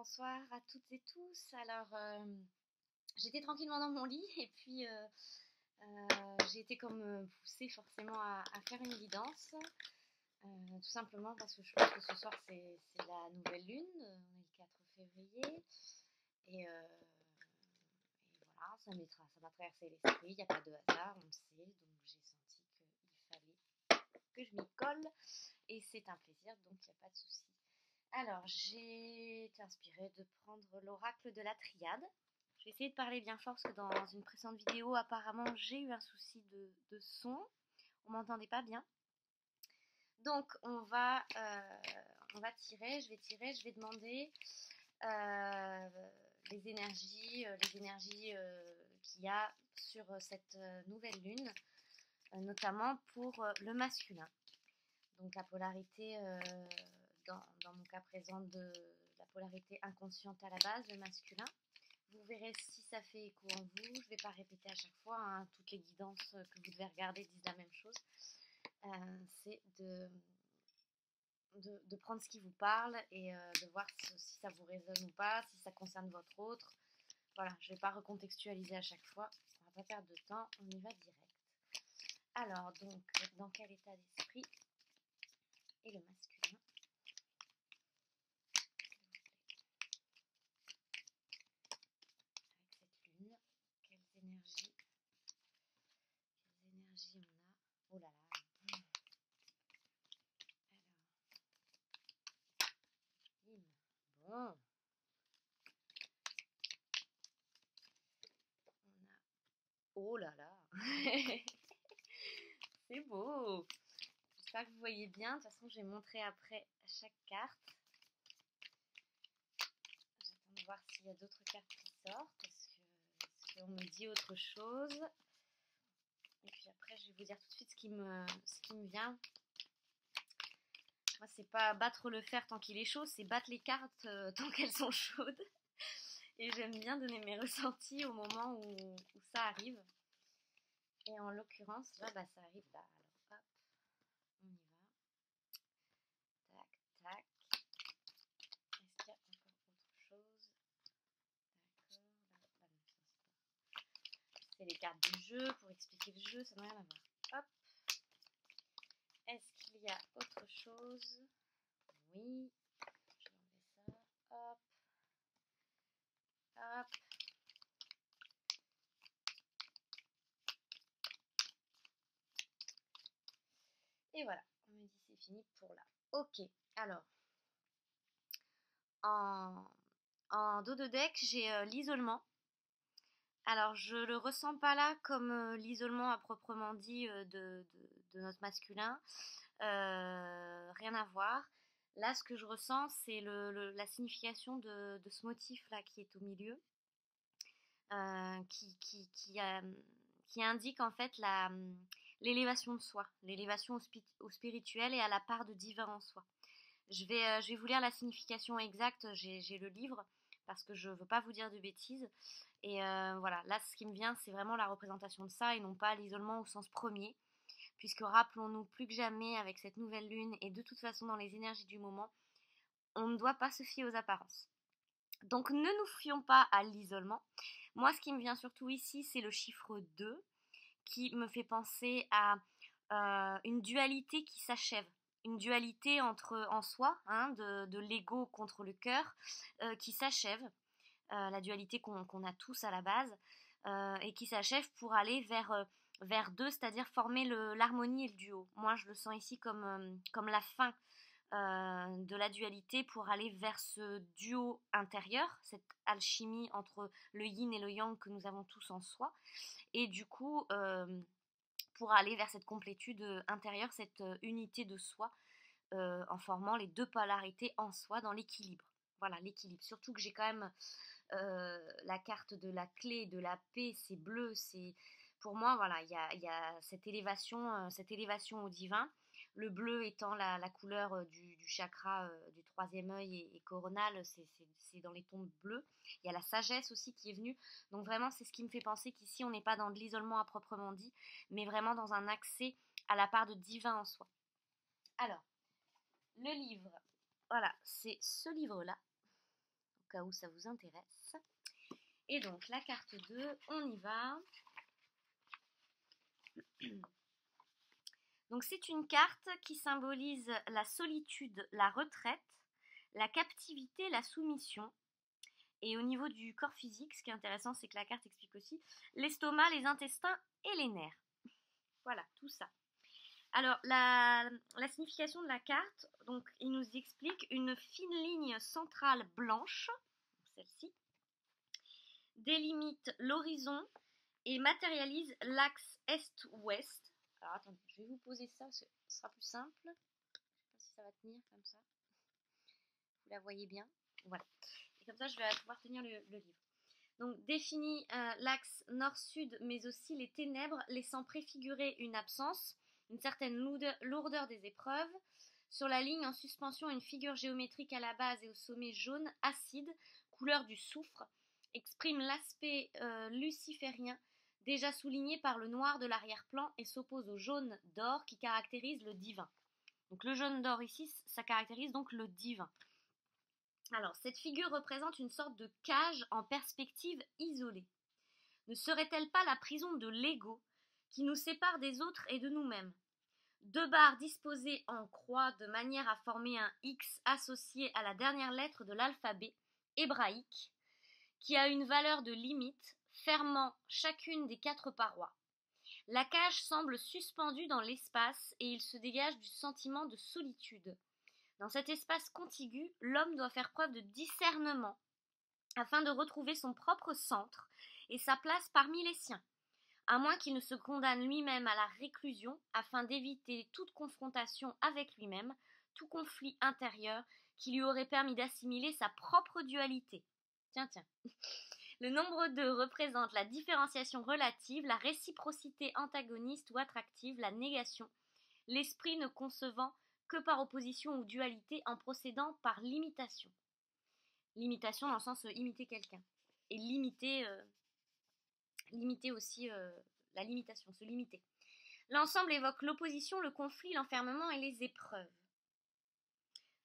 Bonsoir à toutes et tous. Alors, j'étais tranquillement dans mon lit et puis j'ai été comme poussée forcément à faire une guidance. Tout simplement parce que je pense que ce soir c'est la nouvelle lune, on est le 4 février et, voilà, ça m'a traversé l'esprit, il n'y a pas de hasard, on le sait, donc j'ai senti qu'il fallait que je m'y colle et c'est un plaisir, donc il n'y a pas de souci. Alors, j'ai été inspirée de prendre l'oracle de la triade. Je vais essayer de parler bien fort parce que dans une précédente vidéo, apparemment, j'ai eu un souci de son. On m'entendait pas bien. Donc, on va tirer, je vais demander euh, les énergies qu'il y a sur cette nouvelle lune, notamment pour le masculin. Donc, la polarité dans mon cas présent de la polarité inconsciente à la base, le masculin. Vous verrez si ça fait écho en vous. Je ne vais pas répéter à chaque fois, hein, toutes les guidances que vous devez regarder disent la même chose. C'est de prendre ce qui vous parle et de voir si ça vous résonne ou pas, si ça concerne votre autre. Voilà, je ne vais pas recontextualiser à chaque fois. On ne va pas perdre de temps, on y va direct. Alors, donc, dans quel état d'esprit est le masculin? Énergie on a. Oh là là. Alors, bon. On a. Oh là là. C'est beau. J'espère que vous voyez bien. De toute façon, je vais montrer après chaque carte. J'attends de voir s'il y a d'autres cartes qui sortent. Parce qu'on me dit autre chose. Et puis après, je vais vous dire tout de suite ce qui me vient. Moi, c'est pas battre le fer tant qu'il est chaud, c'est battre les cartes tant qu'elles sont chaudes. Et j'aime bien donner mes ressentis au moment où ça arrive. Et en l'occurrence, là, bah, ça arrive là. Alors, hop, on y va. Tac, tac. Est-ce qu'il y a encore autre chose? D'accord. Là, non, c'est les cartes du jeu. Pour expliquer le jeu, ça n'a rien à voir. Hop. Est-ce qu'il y a autre chose? Oui. Je vais enlever ça. Hop. Hop. Et voilà. On me dit c'est fini pour là. Ok. Alors. En dos de deck, j'ai l'isolement. Alors, je le ressens pas là comme l'isolement à proprement dit de notre masculin. Rien à voir. Là, ce que je ressens, c'est la signification de ce motif-là qui est au milieu, euh, qui, qui, qui, euh, qui indique en fait l'élévation de soi, l'élévation au spirituel et à la part de divin en soi. Je vais vous lire la signification exacte, j'ai le livre, parce que je ne veux pas vous dire de bêtises. Et voilà, là, ce qui me vient, c'est vraiment la représentation de ça, et non pas l'isolement au sens premier. Puisque rappelons-nous plus que jamais, avec cette nouvelle lune, et de toute façon dans les énergies du moment, on ne doit pas se fier aux apparences. Donc ne nous fions pas à l'isolement. Moi, ce qui me vient surtout ici, c'est le chiffre 2, qui me fait penser à une dualité qui s'achève, une dualité en soi, hein, de l'ego contre le cœur, qui s'achève, la dualité qu'on a tous à la base, et qui s'achève pour aller vers deux, c'est-à-dire former l'harmonie et le duo. Moi, je le sens ici comme la fin de la dualité pour aller vers ce duo intérieur, cette alchimie entre le yin et le yang que nous avons tous en soi, et du coup pour aller vers cette complétude intérieure, cette unité de soi, en formant les deux polarités en soi dans l'équilibre. Voilà, l'équilibre. Surtout que j'ai quand même la carte de la clé, de la paix, c'est bleu, c'est... Pour moi, voilà, il y a cette élévation au divin. Le bleu étant la couleur du chakra du troisième œil et coronal, c'est dans les tons bleus. Il y a la sagesse aussi qui est venue. Donc vraiment, c'est ce qui me fait penser qu'ici, on n'est pas dans de l'isolement à proprement dit, mais vraiment dans un accès à la part de divin en soi. Alors, le livre, voilà, c'est ce livre-là. cas où ça vous intéresse. Et donc la carte 2, on y va. Donc c'est une carte qui symbolise la solitude, la retraite, la captivité, la soumission. Et au niveau du corps physique, ce qui est intéressant, c'est que la carte explique aussi l'estomac, les intestins et les nerfs. Voilà, tout ça. Alors, la signification de la carte, donc, il nous explique une fine ligne centrale blanche, celle-ci, délimite l'horizon et matérialise l'axe est-ouest. Alors, attendez, je vais vous poser ça, ce sera plus simple. Je ne sais pas si ça va tenir comme ça. Vous la voyez bien. Voilà. Et comme ça, je vais pouvoir tenir le livre. Donc, définit l'axe nord-sud, mais aussi les ténèbres, laissant préfigurer une absence, une certaine lourdeur des épreuves. Sur la ligne en suspension, une figure géométrique à la base et au sommet jaune, acide, couleur du soufre, exprime l'aspect luciférien, déjà souligné par le noir de l'arrière-plan, et s'oppose au jaune d'or qui caractérise le divin. Donc le jaune d'or ici, ça caractérise donc le divin. Alors, cette figure représente une sorte de cage en perspective isolée. Ne serait-elle pas la prison de l'ego qui nous sépare des autres et de nous-mêmes? Deux barres disposées en croix de manière à former un X associé à la dernière lettre de l'alphabet hébraïque, qui a une valeur de limite, fermant chacune des quatre parois. La cage semble suspendue dans l'espace et il se dégage du sentiment de solitude. Dans cet espace contigu, l'homme doit faire preuve de discernement afin de retrouver son propre centre et sa place parmi les siens, à moins qu'il ne se condamne lui-même à la réclusion afin d'éviter toute confrontation avec lui-même, tout conflit intérieur qui lui aurait permis d'assimiler sa propre dualité. Tiens. Le nombre 2 représente la différenciation relative, la réciprocité antagoniste ou attractive, la négation, l'esprit ne concevant que par opposition ou dualité en procédant par l'imitation. L'imitation dans le sens imiter quelqu'un. Et limiter aussi la limitation, se limiter. L'ensemble évoque l'opposition, le conflit, l'enfermement et les épreuves.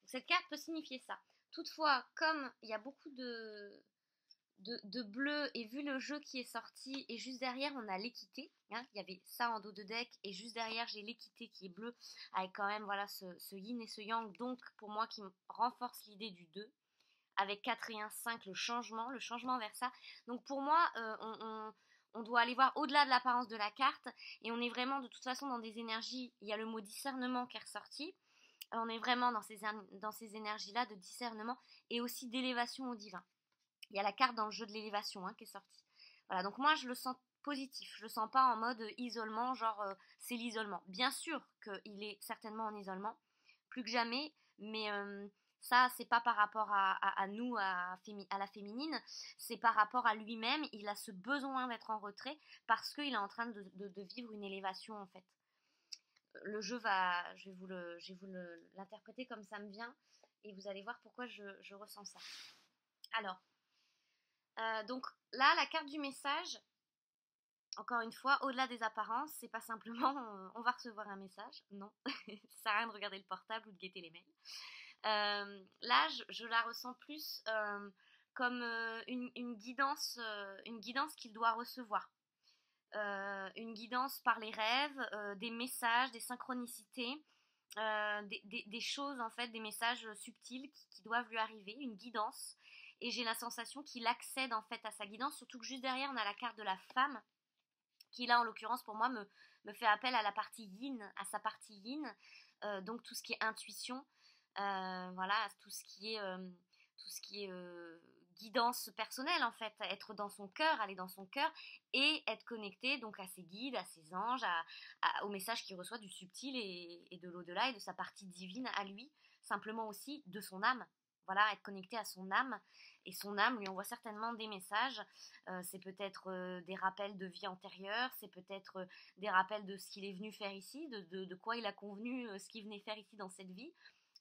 Donc, cette carte peut signifier ça. Toutefois, comme il y a beaucoup de bleu, et vu le jeu qui est sorti, et juste derrière on a l'équité, hein, il y avait ça en dos de deck, et juste derrière j'ai l'équité qui est bleu, avec quand même voilà ce yin et ce yang, donc pour moi qui renforce l'idée du 2, avec 4 et 1, 5, le changement vers ça. Donc pour moi, on doit aller voir au-delà de l'apparence de la carte, et on est vraiment de toute façon dans des énergies, il y a le mot discernement qui est ressorti, on est vraiment dans ces énergies-là de discernement, et aussi d'élévation au divin. Il y a la carte dans le jeu de l'élévation qui est sortie. Voilà, donc moi je le sens positif, je le sens pas en mode isolement, genre c'est l'isolement. Bien sûr qu'il est certainement en isolement, plus que jamais, mais ça c'est pas par rapport à nous, à la féminine, c'est par rapport à lui-même, il a ce besoin d'être en retrait parce qu'il est en train de vivre une élévation en fait. Le jeu je vais vous l'interpréter comme ça me vient et vous allez voir pourquoi je ressens ça. Alors, donc là, la carte du message, encore une fois, au-delà des apparences, c'est pas simplement on va recevoir un message, non, ça sert à rien de regarder le portable ou de guetter les mails. Là, je la ressens plus comme une guidance qu'il doit recevoir. Une guidance par les rêves, des messages, des synchronicités, des choses en fait, des messages subtils qui doivent lui arriver, une guidance. Et j'ai la sensation qu'il accède en fait à sa guidance, surtout que juste derrière on a la carte de la femme qui là en l'occurrence pour moi me fait appel à la partie yin, à sa partie yin, donc tout ce qui est intuition, voilà, tout ce qui est guidance personnelle en fait, être dans son cœur, aller dans son cœur et être connecté donc à ses guides, à ses anges, au message qu'il reçoit du subtil et de l'au-delà et de sa partie divine à lui, simplement aussi de son âme. Voilà, être connecté à son âme, et son âme lui envoie certainement des messages, c'est peut-être des rappels de vie antérieure, c'est peut-être des rappels de ce qu'il est venu faire ici, de quoi il a convenu, ce qu'il venait faire ici dans cette vie,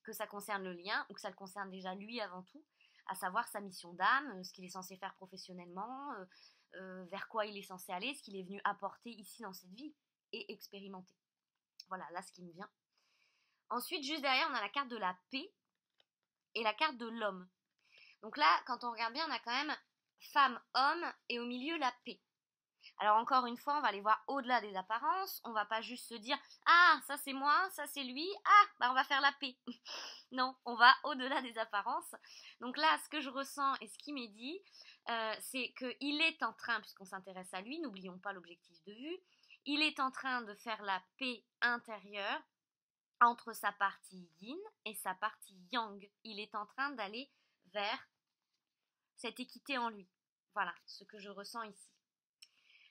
que ça concerne le lien, ou que ça le concerne déjà lui avant tout, à savoir sa mission d'âme, ce qu'il est censé faire professionnellement, vers quoi il est censé aller, ce qu'il est venu apporter ici dans cette vie, et expérimenter. Voilà, là ce qui me vient. Ensuite, juste derrière, on a la carte de la paix, et la carte de l'homme. Donc là, quand on regarde bien, on a quand même femme, homme, et au milieu la paix. Alors encore une fois, on va aller voir au-delà des apparences. On va pas juste se dire ah ça c'est moi, ça c'est lui, ah bah on va faire la paix. Non, on va au-delà des apparences. Donc là, ce que je ressens et ce qui m'est dit, c'est qu'il est en train, puisqu'on s'intéresse à lui, n'oublions pas l'objectif de vue, il est en train de faire la paix intérieure entre sa partie yin et sa partie yang. Il est en train d'aller vers cette équité en lui. Voilà ce que je ressens ici.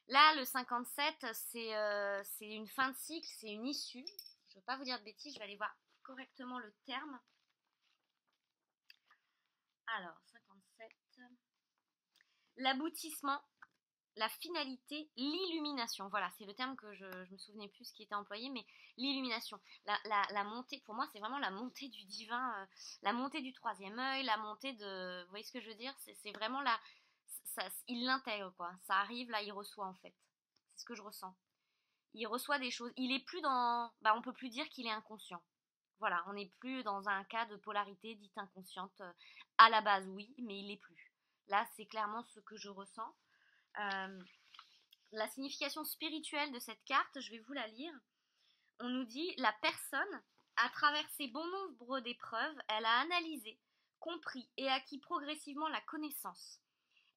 Là, le 57, c'est une fin de cycle, c'est une issue. Je ne veux pas vous dire de bêtises, je vais aller voir correctement le terme. Alors, 57. L'aboutissement, la finalité, l'illumination. Voilà, c'est le terme que je me souvenais plus qui était employé, mais l'illumination. La montée, pour moi, c'est vraiment la montée du divin, la montée du troisième œil, la montée de... Vous voyez ce que je veux dire? C'est vraiment là, il l'intègre, quoi. Ça arrive, là, il reçoit, en fait. C'est ce que je ressens. Il reçoit des choses. Il est plus dans... Bah, on peut plus dire qu'il est inconscient. Voilà, on n'est plus dans un cas de polarité dite inconsciente. À la base, oui, mais il l'est plus. Là, c'est clairement ce que je ressens. La signification spirituelle de cette carte, je vais vous la lire. On nous dit, la personne, à travers ses bon nombre d'épreuves, elle a analysé, compris et acquis progressivement la connaissance.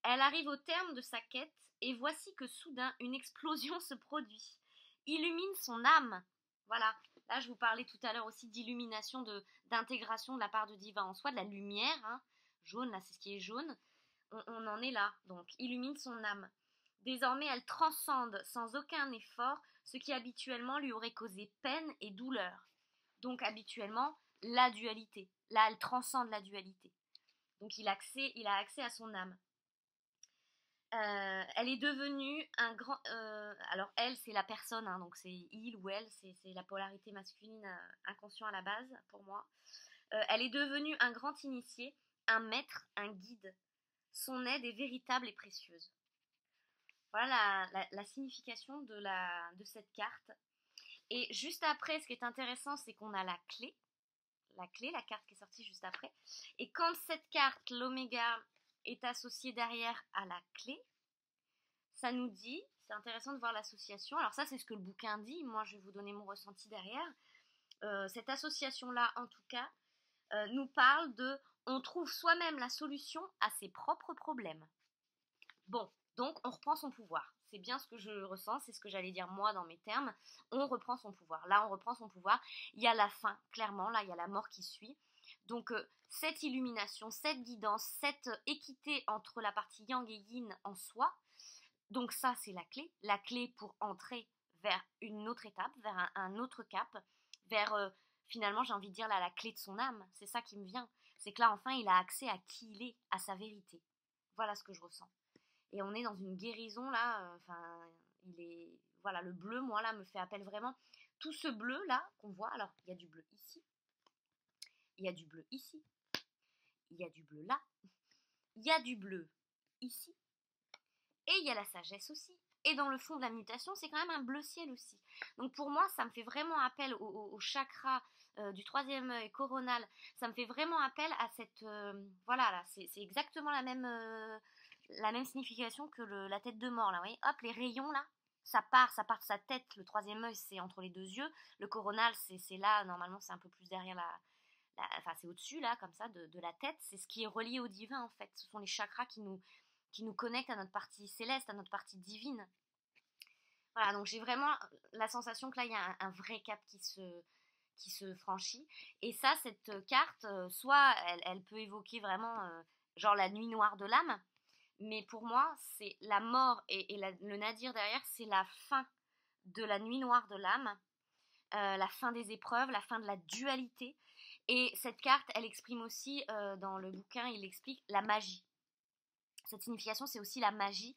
Elle arrive au terme de sa quête et voici que soudain une explosion se produit. Illumine son âme. Voilà, là je vous parlais tout à l'heure aussi d'illumination, d'intégration de la part de divin en soi, de la lumière, hein. Jaune, là c'est ce qui est jaune. On en est là, donc illumine son âme. Désormais elle transcende sans aucun effort ce qui habituellement lui aurait causé peine et douleur. Donc habituellement la dualité. Là elle transcende la dualité. Donc il a accès à son âme. Elle est devenue un grand... alors elle, c'est la personne, hein, donc c'est il ou elle, c'est la polarité masculine inconscient à la base, pour moi. Elle est devenue un grand initié, un maître, un guide. Son aide est véritable et précieuse. Voilà la signification de cette carte. Et juste après, ce qui est intéressant, c'est qu'on a la clé, la carte qui est sortie juste après. Et quand cette carte, l'oméga, est associée derrière à la clé, ça nous dit, c'est intéressant de voir l'association, alors ça c'est ce que le bouquin dit, moi je vais vous donner mon ressenti derrière, cette association-là en tout cas, nous parle de on trouve soi-même la solution à ses propres problèmes. Bon, donc on reprend son pouvoir. C'est bien ce que je ressens, c'est ce que j'allais dire moi dans mes termes. On reprend son pouvoir. Là, on reprend son pouvoir. Il y a la fin, clairement. Là, il y a la mort qui suit. Donc, cette illumination, cette guidance, cette équité entre la partie yang et yin en soi. Donc ça, c'est la clé pour entrer vers une autre étape, vers un autre cap, vers finalement, j'ai envie de dire là, la clé de son âme. C'est ça qui me vient. C'est que là, enfin, il a accès à qui il est, à sa vérité. Voilà ce que je ressens. Et on est dans une guérison là, il est... Voilà, le bleu, moi là, me fait appel vraiment. Tout ce bleu là qu'on voit, alors il y a du bleu ici, il y a du bleu ici, il y a du bleu là, il y a du bleu ici, et il y a la sagesse aussi. Et dans le fond de la mutation, c'est quand même un bleu ciel aussi. Donc pour moi, ça me fait vraiment appel au chakra du troisième œil coronal. Ça me fait vraiment appel à cette... voilà, là, c'est exactement la même signification que la tête de mort, là, vous voyez. Hop, les rayons, là, ça part de sa tête. Le troisième œil, c'est entre les deux yeux. Le coronal, c'est là, normalement, c'est un peu plus derrière enfin, c'est au-dessus, là, comme ça, de la tête. C'est ce qui est relié au divin, en fait. Ce sont les chakras qui nous connectent à notre partie céleste, à notre partie divine. Voilà, donc j'ai vraiment la sensation que là, il y a un vrai cap qui se franchit. Et ça, cette carte, soit elle peut évoquer vraiment, genre la nuit noire de l'âme, mais pour moi, c'est la mort et le nadir derrière, c'est la fin de la nuit noire de l'âme, la fin des épreuves, la fin de la dualité. Et cette carte, elle exprime aussi, dans le bouquin, il explique la magie. Cette signification, c'est aussi la magie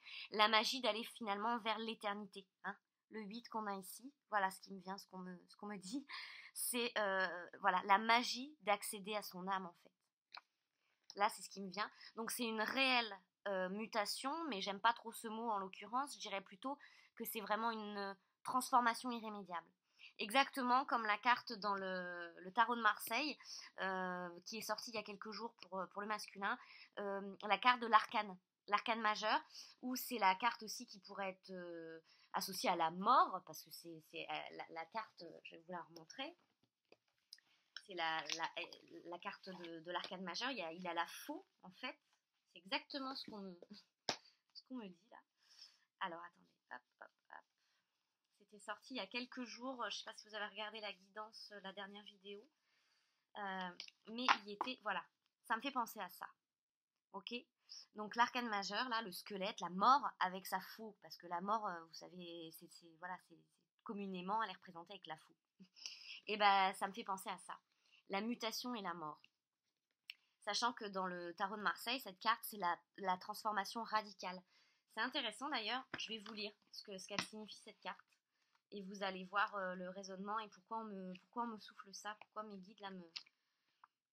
d'aller finalement vers l'éternité. Hein. Le 8 qu'on a ici, voilà ce qui me vient, ce qu'on me dit, c'est voilà, la magie d'accéder à son âme en fait. Là, c'est ce qui me vient. Donc c'est une réelle mutation, mais j'aime pas trop ce mot en l'occurrence, je dirais plutôt que c'est vraiment une transformation irrémédiable. exactement comme la carte dans le tarot de Marseille, qui est sortie il y a quelques jours pour le masculin, la carte de l'arcane majeur, où c'est la carte aussi qui pourrait être associée à la mort, parce que c'est la carte, je vais vous la remontrer, c'est la carte de l'arcane majeur, il a la faux en fait, c'est exactement ce qu'on me dit là. Alors attendez, hop, hop, hop. C'était sorti il y a quelques jours, je ne sais pas si vous avez regardé la guidance, la dernière vidéo, mais il était, voilà, ça me fait penser à ça, ok. Donc l'arcane majeur, là, le squelette, la mort avec sa faux, parce que la mort, vous savez, voilà, communément, elle est représentée avec la faux. Et ben, ça me fait penser à ça, la mutation et la mort. Sachant que dans le tarot de Marseille, cette carte, c'est la transformation radicale. C'est intéressant d'ailleurs, je vais vous lire ce qu'elle signifie cette carte. Et vous allez voir le raisonnement et pourquoi on me souffle ça, pourquoi mes guides là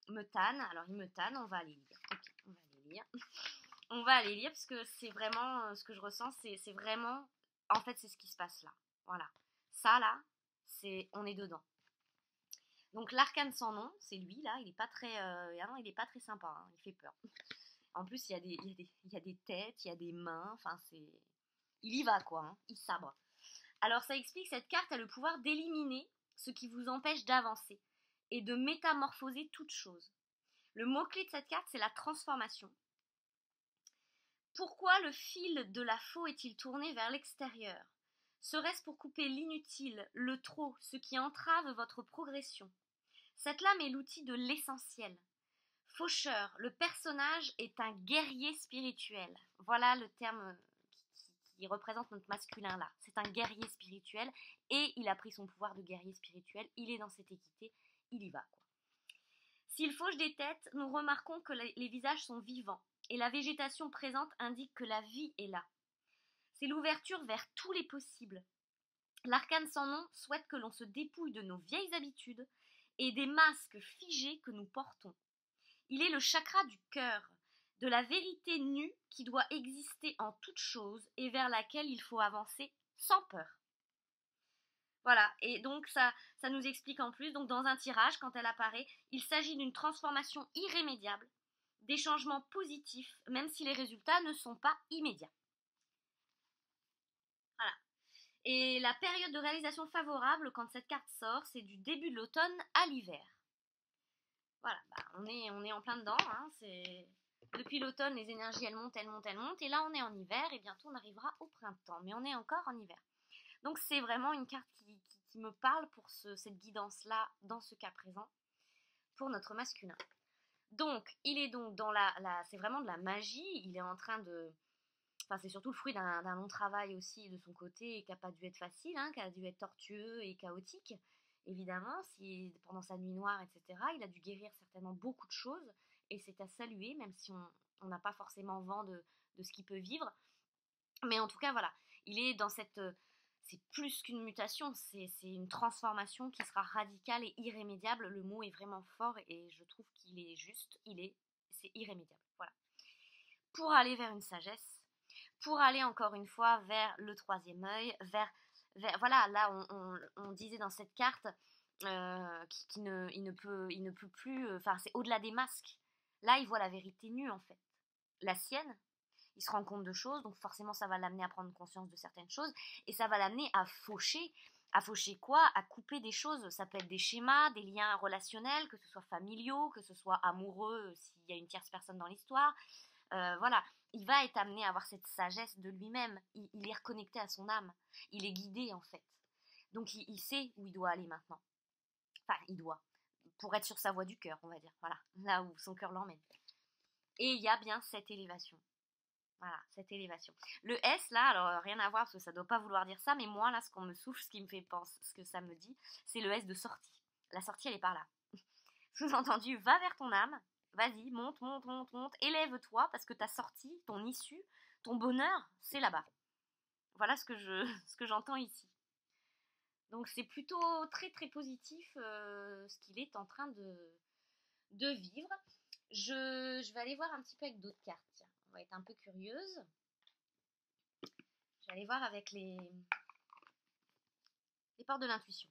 me tannent. Alors ils me tannent, on va aller lire. Ok, on va aller lire. On va aller lire parce que c'est vraiment ce que je ressens, c'est vraiment, en fait c'est ce qui se passe là. Voilà. Ça là, on est dedans. Donc l'arcane sans nom, c'est lui là, il est pas très, il est pas très sympa, hein, il fait peur. En plus il y a des têtes, il y a des mains, enfin il y va quoi, hein, il sabre. Alors ça explique, cette carte a le pouvoir d'éliminer ce qui vous empêche d'avancer et de métamorphoser toute chose. Le mot-clé de cette carte, c'est la transformation. Pourquoi le fil de la faux est-il tourné vers l'extérieur? Serait-ce pour couper l'inutile, le trop, ce qui entrave votre progression? Cette lame est l'outil de l'essentiel. Faucheur, le personnage est un guerrier spirituel. Voilà le terme qui représente notre masculin là. C'est un guerrier spirituel et il a pris son pouvoir de guerrier spirituel. Il est dans cette équité, il y va quoi. S'il fauche des têtes, nous remarquons que les visages sont vivants et la végétation présente indique que la vie est là. C'est l'ouverture vers tous les possibles. L'arcane sans nom souhaite que l'on se dépouille de nos vieilles habitudes et des masques figés que nous portons. Il est le chakra du cœur, de la vérité nue qui doit exister en toute chose et vers laquelle il faut avancer sans peur. Voilà, et donc ça nous explique en plus, donc dans un tirage, quand elle apparaît, il s'agit d'une transformation irrémédiable, des changements positifs, même si les résultats ne sont pas immédiats. Voilà. Et la période de réalisation favorable quand cette carte sort, c'est du début de l'automne à l'hiver. Voilà, on est en plein dedans, hein, depuis l'automne, les énergies elles montent, et là on est en hiver, et bientôt on arrivera au printemps, mais on est encore en hiver. Donc c'est vraiment une carte qui me parle pour cette guidance-là, dans ce cas présent, pour notre masculin. Donc, il est donc dans c'est vraiment de la magie, il est en train de... Enfin, c'est surtout le fruit d'un long travail aussi de son côté, qui n'a pas dû être facile, hein, qui a dû être tortueux et chaotique. Évidemment, si pendant sa nuit noire, etc., il a dû guérir certainement beaucoup de choses, et c'est à saluer, même si on n'a pas forcément vent de ce qu'il peut vivre. Mais en tout cas, voilà, il est dans cette... c'est plus qu'une mutation, c'est une transformation qui sera radicale et irrémédiable. Le mot est vraiment fort et je trouve qu'il est juste, c'est irrémédiable. Voilà. Pour aller vers une sagesse, pour aller encore une fois vers le troisième œil, voilà, là on disait dans cette carte il ne peut plus, enfin c'est au-delà des masques. Là il voit la vérité nue en fait, la sienne. Il se rend compte de choses, donc forcément ça va l'amener à prendre conscience de certaines choses, et ça va l'amener à faucher. À faucher quoi? À couper des choses. Ça peut être des schémas, des liens relationnels, que ce soit familiaux, que ce soit amoureux, s'il y a une tierce personne dans l'histoire. Voilà, il va être amené à avoir cette sagesse de lui-même. Il est reconnecté à son âme. Il est guidé en fait. Donc il sait où il doit aller maintenant. Enfin, il doit. Pour être sur sa voie du cœur, on va dire. Voilà, là où son cœur l'emmène. Et il y a bien cette élévation. Voilà, cette élévation. Le S, là, alors rien à voir parce que ça doit pas vouloir dire ça, mais moi, là, ce qu'on me souffle, ce qui me fait penser, ce que ça me dit, c'est le S de sortie. La sortie, elle est par là. Sous-entendu, va vers ton âme, vas-y, monte, monte, monte, monte, élève-toi parce que ta sortie, ton issue, ton bonheur, c'est là-bas. Voilà ce que j'entends ici. Donc c'est plutôt très très positif ce qu'il est en train de vivre. Je vais aller voir un petit peu avec d'autres cartes. Tiens, on va être un peu curieuse. Je vais aller voir avec les portes de l'intuition.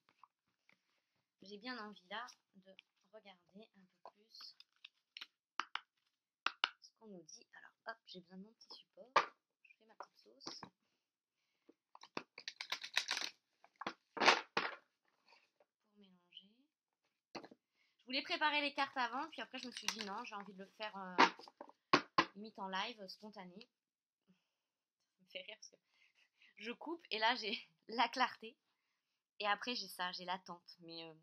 j'ai bien envie là de regarder un peu plus ce qu'on nous dit. Alors hop, j'ai besoin de mon petit support. Je fais ma petite sauce. Pour mélanger. Je voulais préparer les cartes avant, puis après je me suis dit non, j'ai envie de le faire limite en live, spontané. Ça me fait rire parce que je coupe et là j'ai la clarté. Et après j'ai ça, j'ai l'attente. Mais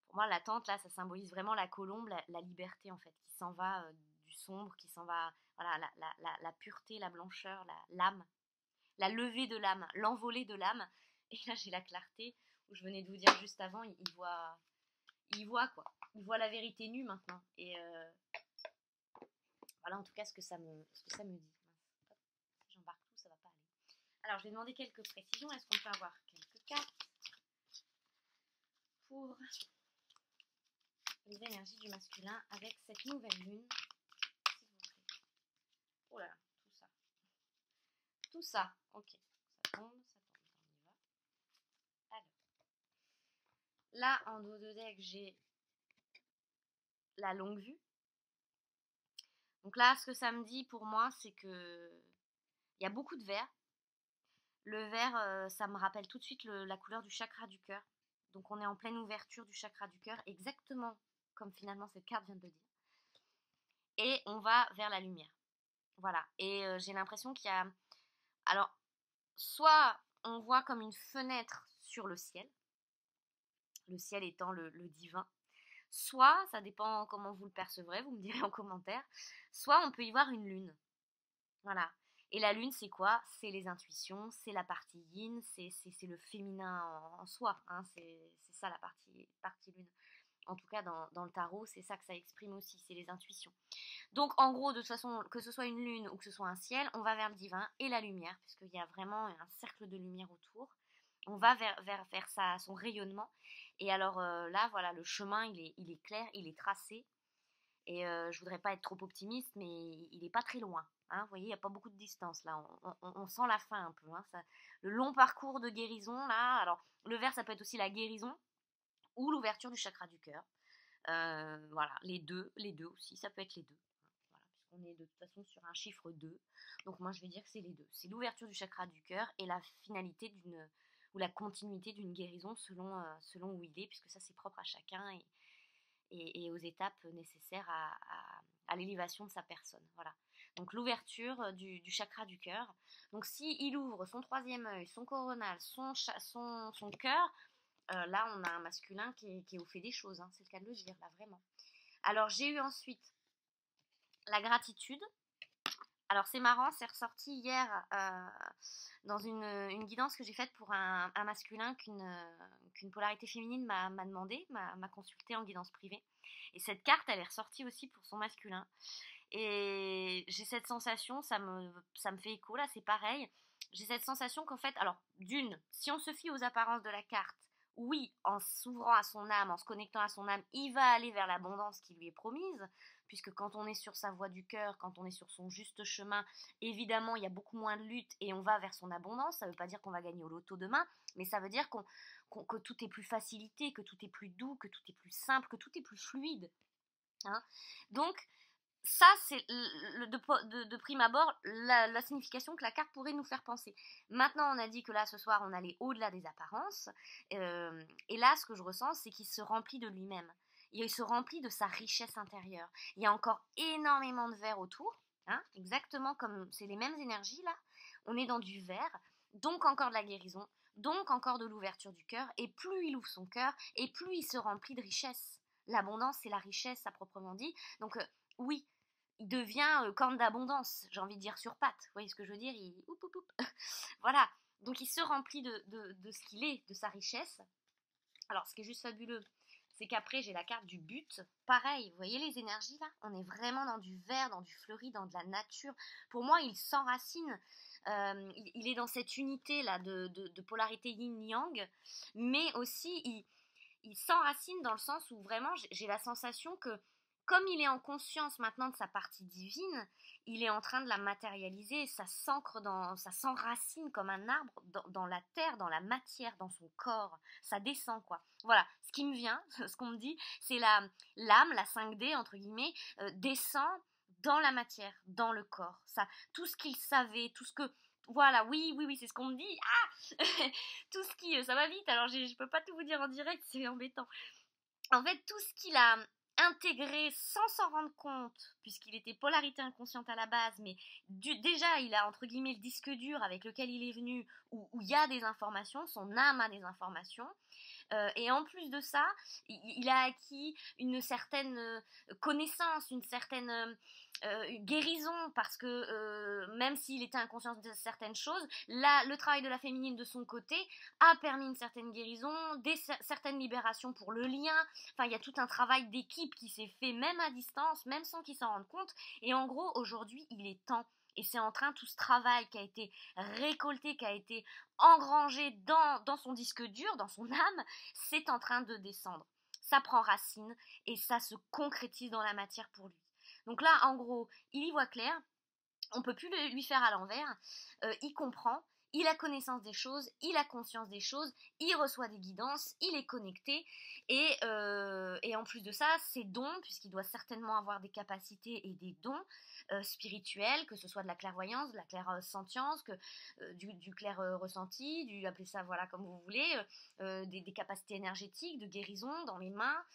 pour moi l'attente là, ça symbolise vraiment la colombe, la liberté en fait, qui s'en va du sombre, qui s'en va, voilà, la pureté, la blancheur, l'âme, la levée de l'âme, l'envolée de l'âme. Et là j'ai la clarté, où je venais de vous dire juste avant, il voit quoi. Il voit la vérité nue maintenant. Et voilà en tout cas ce que ça me dit. Si j'embarque tout, ça va pas aller. Alors je vais demander quelques précisions. Est-ce qu'on peut avoir quelques cartes pour les énergies du masculin avec cette nouvelle lune, s'il vous plaît. Oh là là, tout ça. Tout ça, ok. Ça tombe, on y va. Alors, là, en dos de deck, j'ai la longue vue. Donc là, ce que ça me dit pour moi, c'est que il y a beaucoup de vert. Le vert, ça me rappelle tout de suite la couleur du chakra du cœur. Donc on est en pleine ouverture du chakra du cœur, exactement comme finalement cette carte vient de le dire. Et on va vers la lumière. Voilà. Et j'ai l'impression qu'il y a... Alors, soit on voit comme une fenêtre sur le ciel étant le divin, soit, ça dépend comment vous le percevrez, vous me direz en commentaire, soit on peut y voir une lune. Voilà. Et la lune, c'est quoi? C'est les intuitions, c'est la partie yin, c'est le féminin en soi. Hein, c'est ça la partie lune. En tout cas, dans le tarot, c'est ça que ça exprime aussi, c'est les intuitions. Donc, en gros, de toute façon, que ce soit une lune ou que ce soit un ciel, on va vers le divin et la lumière, puisqu'il y a vraiment un cercle de lumière autour. On va vers son rayonnement. Et alors là, voilà, le chemin, il est clair, il est tracé. Et je voudrais pas être trop optimiste, mais il n'est pas très loin. Hein, vous voyez, il n'y a pas beaucoup de distance là. On sent la fin un peu. Hein, ça, le long parcours de guérison là. Alors, le vert, ça peut être aussi la guérison ou l'ouverture du chakra du cœur. Voilà, les deux aussi, ça peut être les deux. Voilà, puisqu'on est de toute façon sur un chiffre 2. Donc moi je vais dire que c'est les deux. C'est l'ouverture du chakra du cœur et la finalité ou la continuité d'une guérison selon où il est, puisque ça c'est propre à chacun et aux étapes nécessaires à l'élévation de sa personne. Voilà. Donc l'ouverture du chakra du cœur. Donc s'il ouvre son troisième œil, son coronal, son cœur, là, on a un masculin qui est au fait des choses, hein, c'est le cas de le dire, là, vraiment. Alors, j'ai eu ensuite la gratitude. Alors, c'est marrant, c'est ressorti hier dans une guidance que j'ai faite pour un masculin qu'une polarité féminine m'a demandé, m'a consulté en guidance privée. Et cette carte, elle est ressortie aussi pour son masculin. Et j'ai cette sensation, ça me fait écho, là, c'est pareil. J'ai cette sensation qu'en fait, alors, si on se fie aux apparences de la carte, oui, en s'ouvrant à son âme, en se connectant à son âme, il va aller vers l'abondance qui lui est promise, puisque quand on est sur sa voie du cœur, quand on est sur son juste chemin, évidemment, il y a beaucoup moins de lutte et on va vers son abondance. Ça ne veut pas dire qu'on va gagner au loto demain, mais ça veut dire que tout est plus facilité, que tout est plus doux, que tout est plus simple, que tout est plus fluide. Hein. Donc, ça, c'est de prime abord la signification que la carte pourrait nous faire penser. Maintenant, on a dit que là, ce soir, on allait au-delà des apparences. Et là, ce que je ressens, c'est qu'il se remplit de lui-même. Il se remplit de sa richesse intérieure. Il y a encore énormément de vert autour. Hein, exactement comme c'est les mêmes énergies, là. On est dans du vert, donc encore de la guérison, donc encore de l'ouverture du cœur. Et plus il ouvre son cœur, et plus il se remplit de richesse. L'abondance, c'est la richesse à proprement dit. Donc, oui, il devient corne d'abondance, j'ai envie de dire sur pattes. Vous voyez ce que je veux dire? Voilà. Donc il se remplit de ce qu'il est, de sa richesse. Alors ce qui est juste fabuleux, c'est qu'après j'ai la carte du but. Pareil, vous voyez les énergies là? On est vraiment dans du vert, dans du fleuri, dans de la nature. Pour moi, il s'enracine. Il est dans cette unité là de polarité yin-yang, mais aussi il s'enracine dans le sens où vraiment j'ai la sensation comme il est en conscience maintenant de sa partie divine, il est en train de la matérialiser, ça s'ancre ça s'enracine comme un arbre dans la terre, dans la matière, dans son corps, ça descend quoi. Voilà, ce qui me vient, ce qu'on me dit, c'est l'âme, la 5D entre guillemets, descend dans la matière, dans le corps. Ça, tout ce qu'il savait, tout ce que voilà, oui, c'est ce qu'on me dit. Ah tout ce qui, ça va vite, alors je peux pas tout vous dire en direct, c'est embêtant. En fait, tout ce qu'il a intégré sans s'en rendre compte, puisqu'il était polarité inconsciente à la base, mais déjà il a entre guillemets le disque dur avec lequel il est venu, où il y a des informations, son âme a des informations, et en plus de ça, il a acquis une certaine connaissance, une certaine guérison, parce que même s'il était inconscient de certaines choses, là, le travail de la féminine de son côté a permis une certaine guérison, certaines libérations pour le lien. Enfin, il y a tout un travail d'équipe qui s'est fait, même à distance, même sans qu'il s'en rende compte. Et en gros, aujourd'hui, il est temps. Et c'est en train, tout ce travail qui a été récolté, qui a été engrangé dans son disque dur, dans son âme, c'est en train de descendre. Ça prend racine et ça se concrétise dans la matière pour lui. Donc là, en gros, il y voit clair, on ne peut plus lui faire à l'envers, il comprend, il a connaissance des choses, il a conscience des choses, il reçoit des guidances, il est connecté, et en plus de ça, ses dons, puisqu'il doit certainement avoir des capacités et des dons spirituels, que ce soit de la clairvoyance, de la clairsentience, du clair ressenti, appelez ça voilà comme vous voulez, des capacités énergétiques, de guérison dans les mains,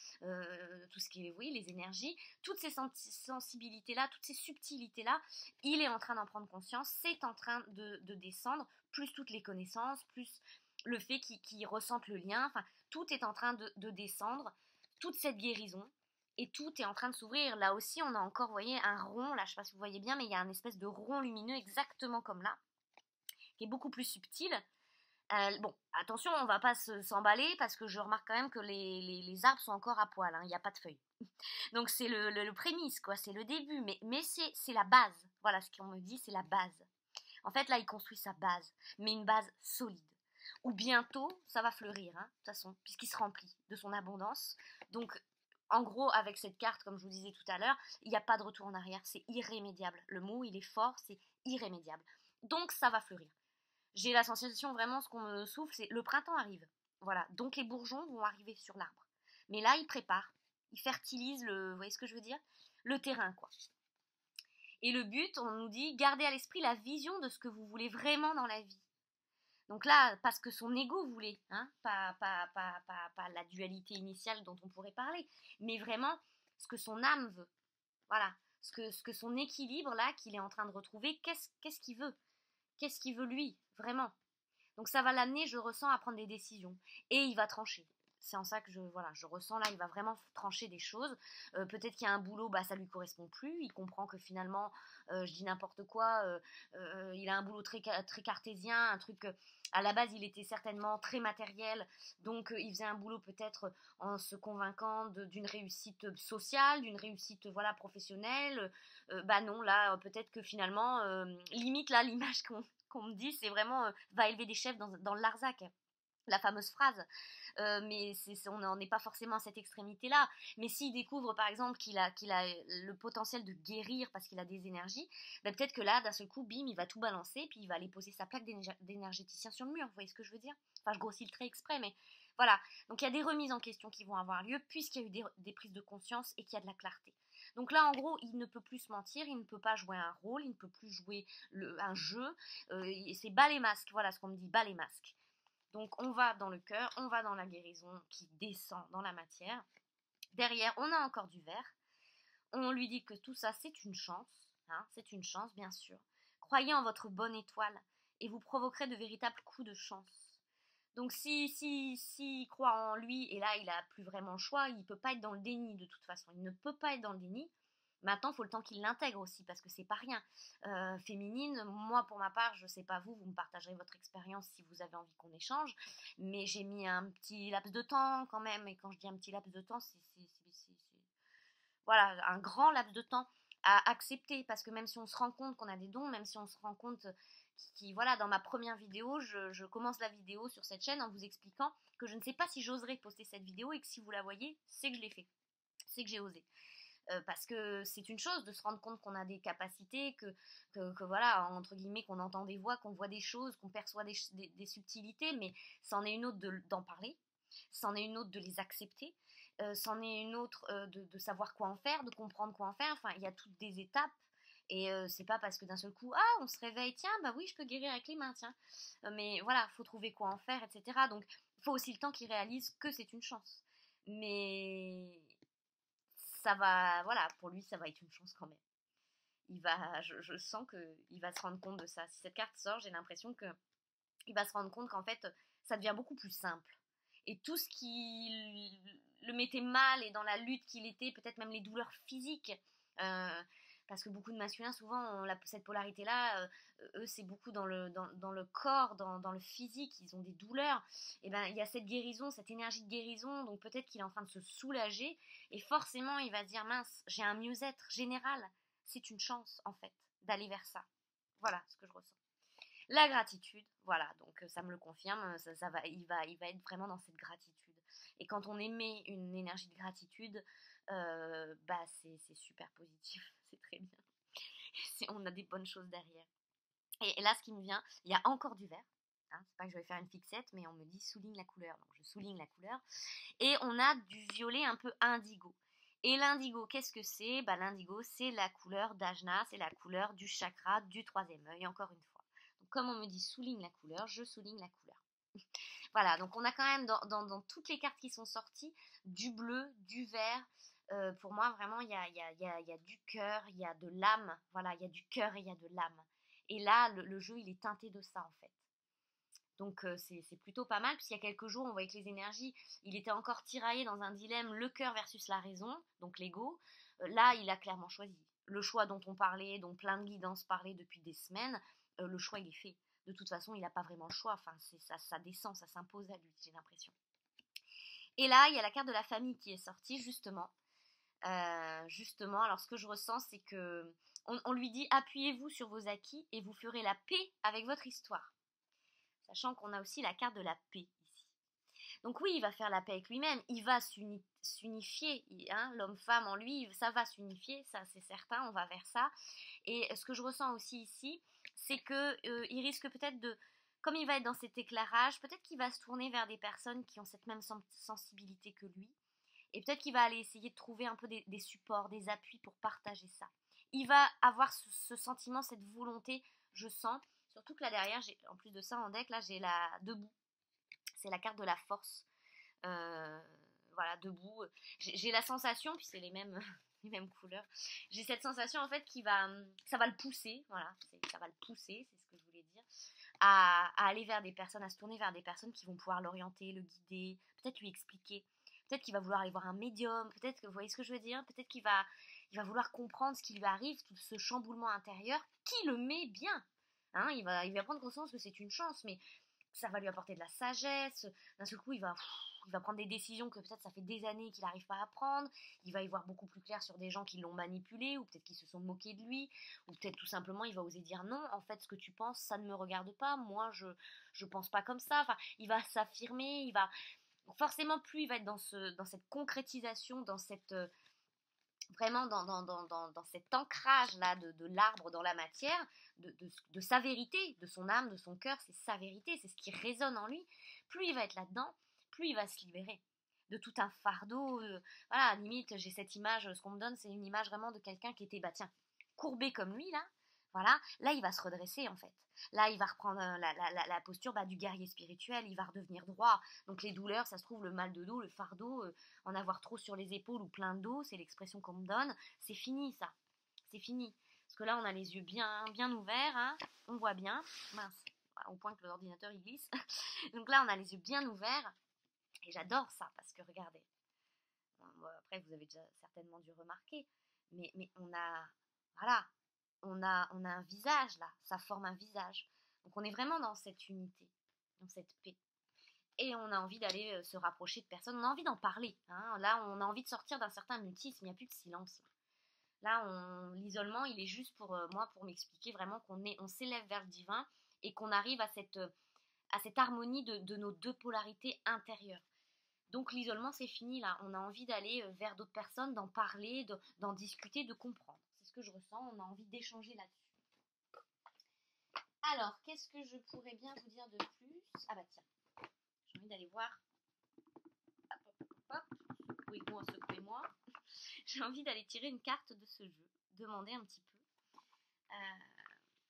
tout ce qui est, oui, les énergies, toutes ces sensibilités-là, toutes ces subtilités-là, il est en train d'en prendre conscience, c'est en train de descendre, plus toutes les connaissances, plus le fait qu'il ressente le lien, enfin, tout est en train de descendre, toute cette guérison, et tout est en train de s'ouvrir. Là aussi, on a encore, vous voyez, un rond, là, je sais pas si vous voyez bien, mais il y a un espèce de rond lumineux exactement comme là, qui est beaucoup plus subtil. Bon, attention, on va pas s'emballer, parce que je remarque quand même que les arbres sont encore à poil, hein, il n'y a pas de feuilles. Donc c'est le prémisse, quoi, c'est le début, mais c'est la base. Voilà ce qu'on me dit, c'est la base. En fait, là, il construit sa base, mais une base solide. Ou bientôt, ça va fleurir, hein, de toute façon, puisqu'il se remplit de son abondance. Donc, en gros, avec cette carte, comme je vous disais tout à l'heure, il n'y a pas de retour en arrière, c'est irrémédiable. Le mot, il est fort, c'est irrémédiable. Donc, ça va fleurir. J'ai la sensation, vraiment, ce qu'on me souffle, c'est le printemps arrive. Voilà, donc les bourgeons vont arriver sur l'arbre. Mais là, il prépare, il fertilise vous voyez ce que je veux dire, le terrain, quoi. Et le but, on nous dit, gardez à l'esprit la vision de ce que vous voulez vraiment dans la vie. Donc là, parce que son ego voulait, hein, pas la dualité initiale dont on pourrait parler, mais vraiment ce que son âme veut. Voilà, ce que son équilibre là qu'il est en train de retrouver, qu'est-ce qu'il veut? Qu'est-ce qu'il veut lui, vraiment? Donc ça va l'amener, je ressens, à prendre des décisions. Et il va trancher. C'est en ça que je ressens là, il va vraiment trancher des choses. Peut-être qu'il y a un boulot, bah ça lui correspond plus. Il comprend que finalement, je dis n'importe quoi, il a un boulot très cartésien, un truc. À la base, il était certainement très matériel, donc il faisait un boulot peut-être en se convainquant d'une réussite sociale, d'une réussite voilà professionnelle. Bah non, là peut-être que finalement, limite là l'image qu'on me dit, c'est vraiment va élever des chefs dans le Larzac, la fameuse phrase. Mais on n'en est pas forcément à cette extrémité-là. Mais s'il découvre par exemple qu'il a le potentiel de guérir parce qu'il a des énergies, ben peut-être que là, d'un seul coup, bim, il va tout balancer, puis il va aller poser sa plaque d'énergéticien sur le mur. Vous voyez ce que je veux dire? Enfin, je grossis le trait exprès, mais voilà. Donc il y a des remises en question qui vont avoir lieu, puisqu'il y a eu des prises de conscience et qu'il y a de la clarté. Donc là, en gros, il ne peut plus se mentir, il ne peut pas jouer un rôle, il ne peut plus jouer un jeu. C'est bas les masques, voilà ce qu'on me dit, bas les masques. Donc on va dans le cœur, on va dans la guérison qui descend dans la matière. Derrière, on a encore du verre. On lui dit que tout ça, c'est une chance. Hein, c'est une chance, bien sûr. Croyez en votre bonne étoile et vous provoquerez de véritables coups de chance. Donc si croit en lui, et là il n'a plus vraiment le choix, il ne peut pas être dans le déni de toute façon. Il ne peut pas être dans le déni. Maintenant, il faut le temps qu'il l'intègre aussi, parce que c'est pas rien. Féminine, moi pour ma part, je sais pas vous me partagerez votre expérience si vous avez envie qu'on échange, mais j'ai mis un petit laps de temps quand même, et quand je dis un petit laps de temps, c'est voilà, un grand laps de temps à accepter, parce que même si on se rend compte qu'on a des dons, même si on se rend compte voilà, dans ma première vidéo, je commence la vidéo sur cette chaîne en vous expliquant que je ne sais pas si j'oserais poster cette vidéo, et que si vous la voyez, c'est que je l'ai fait, c'est que j'ai osé. Parce que c'est une chose de se rendre compte qu'on a des capacités, que voilà, entre guillemets, qu'on entend des voix, qu'on voit des choses, qu'on perçoit des subtilités, mais c'en est une autre d'en parler, c'en est une autre de les accepter, c'en est une autre de savoir quoi en faire, de comprendre quoi en faire. Enfin, il y a toutes des étapes. Et c'est pas parce que d'un seul coup, ah, on se réveille, tiens, bah oui, je peux guérir avec les mains, tiens. Mais voilà, faut trouver quoi en faire, etc. Donc, il faut aussi le temps qu'il réalise que c'est une chance. Mais ça va, voilà, pour lui, ça va être une chance quand même. Je sens qu'il va se rendre compte de ça. Si cette carte sort, j'ai l'impression que il va se rendre compte qu'en fait, ça devient beaucoup plus simple. Et tout ce qui le mettait mal et dans la lutte qu'il était, peut-être même les douleurs physiques, euh, parce que beaucoup de masculins, souvent, ont cette polarité-là, eux, c'est beaucoup dans le corps, dans le physique, ils ont des douleurs. Et ben, il y a cette guérison, cette énergie de guérison, donc peut-être qu'il est en train de se soulager, et forcément, il va se dire, mince, j'ai un mieux-être général. C'est une chance, en fait, d'aller vers ça. Voilà ce que je ressens. La gratitude, voilà, donc ça me le confirme, il va être vraiment dans cette gratitude. Et quand on émet une énergie de gratitude, bah c'est super positif, c'est très bien. On a des bonnes choses derrière. Et là, ce qui me vient, il y a encore du vert. Hein, c'est pas que je vais faire une fixette, mais on me dit souligne la couleur, donc je souligne la couleur. Et on a du violet un peu indigo. Et l'indigo, qu'est-ce que c'est? Bah, l'indigo, c'est la couleur d'Ajna, c'est la couleur du chakra du troisième œil, encore une fois. Donc, comme on me dit souligne la couleur, je souligne la couleur. Voilà, donc on a quand même dans toutes les cartes qui sont sorties, du bleu, du vert. Pour moi, vraiment, il y a du cœur, il y a de l'âme. Voilà, il y a du cœur et il y a de l'âme. Et là, le jeu, il est teinté de ça, en fait. Donc c'est plutôt pas mal, puisqu'il y a quelques jours, on voyait que les énergies, il était encore tiraillé dans un dilemme, le cœur versus la raison, donc l'ego. Là, il a clairement choisi. Le choix dont on parlait, dont plein de guidances parlaient depuis des semaines, le choix, il est fait. De toute façon, il n'a pas vraiment le choix. Enfin, ça descend, ça s'impose à lui, j'ai l'impression. Et là, il y a la carte de la famille qui est sortie, justement. Justement, alors ce que je ressens, c'est que on lui dit appuyez-vous sur vos acquis et vous ferez la paix avec votre histoire. Sachant qu'on a aussi la carte de la paix ici. Donc oui, il va faire la paix avec lui-même, il va s'unifier, hein, l'homme-femme en lui, ça va s'unifier, ça c'est certain, on va vers ça. Et ce que je ressens aussi ici, c'est que il risque peut-être de, comme il va être dans cet éclairage, peut-être qu'il va se tourner vers des personnes qui ont cette même sensibilité que lui, et peut-être qu'il va aller essayer de trouver un peu des supports, des appuis pour partager ça. Il va avoir ce sentiment, cette volonté, je sens. Surtout que là derrière, en plus de ça en deck, là j'ai la debout. C'est la carte de la force. Euh, voilà, debout. J'ai la sensation, puis c'est les mêmes, les mêmes couleurs. J'ai cette sensation en fait ça va le pousser. Voilà, ça va le pousser, c'est ce que je voulais dire. À aller vers des personnes, à se tourner vers des personnes qui vont pouvoir l'orienter, le guider, peut-être lui expliquer. Peut-être qu'il va vouloir aller voir un médium, peut-être que, vous voyez ce que je veux dire? Peut-être il va vouloir comprendre ce qui lui arrive, tout ce chamboulement intérieur, qui le met bien. Hein, il va prendre conscience que c'est une chance, mais ça va lui apporter de la sagesse. D'un seul coup, il va prendre des décisions que peut-être ça fait des années qu'il n'arrive pas à prendre. Il va y voir beaucoup plus clair sur des gens qui l'ont manipulé, ou peut-être qui se sont moqués de lui, ou peut-être tout simplement il va oser dire non, en fait ce que tu penses, ça ne me regarde pas, moi je pense pas comme ça. Enfin, il va s'affirmer, il va forcément, plus il va être dans cette concrétisation, dans cette vraiment dans cet ancrage là de l'arbre dans la matière, de sa vérité, de son âme, de son cœur, c'est sa vérité, c'est ce qui résonne en lui. Plus il va être là-dedans, plus il va se libérer de tout un fardeau. Voilà, limite, j'ai cette image, ce qu'on me donne, c'est une image vraiment de quelqu'un qui était, bah tiens, courbé comme lui là. Voilà, là il va se redresser en fait. Là il va reprendre la posture du guerrier spirituel, il va redevenir droit. Donc les douleurs, ça se trouve, le mal de dos, le fardeau, en avoir trop sur les épaules ou plein de dos, c'est l'expression qu'on me donne, c'est fini ça, c'est fini. Parce que là on a les yeux bien ouverts, hein, on voit bien, mince, au point que l'ordinateur il glisse. Donc là on a les yeux bien ouverts, et j'adore ça, parce que regardez, bon, après vous avez déjà certainement dû remarquer, mais on a, voilà, on a un visage là, ça forme un visage. Donc on est vraiment dans cette unité, dans cette paix. Et on a envie d'aller se rapprocher de personnes, on a envie d'en parler. Hein. Là, on a envie de sortir d'un certain mutisme, il n'y a plus de silence. Là, l'isolement, il est juste pour moi, pour m'expliquer vraiment on s'élève vers le divin et qu'on arrive à cette harmonie de nos deux polarités intérieures. Donc l'isolement, c'est fini là. On a envie d'aller vers d'autres personnes, d'en parler, d'en discuter, de comprendre. C'est ce que je ressens. On a envie d'échanger là-dessus. Alors, qu'est-ce que je pourrais bien vous dire de plus? Ah bah tiens, j'ai envie d'aller voir. Hop, hop, hop, hop. Secouez-moi, secouez-moi. J'ai envie d'aller tirer une carte de ce jeu. Demander un petit peu.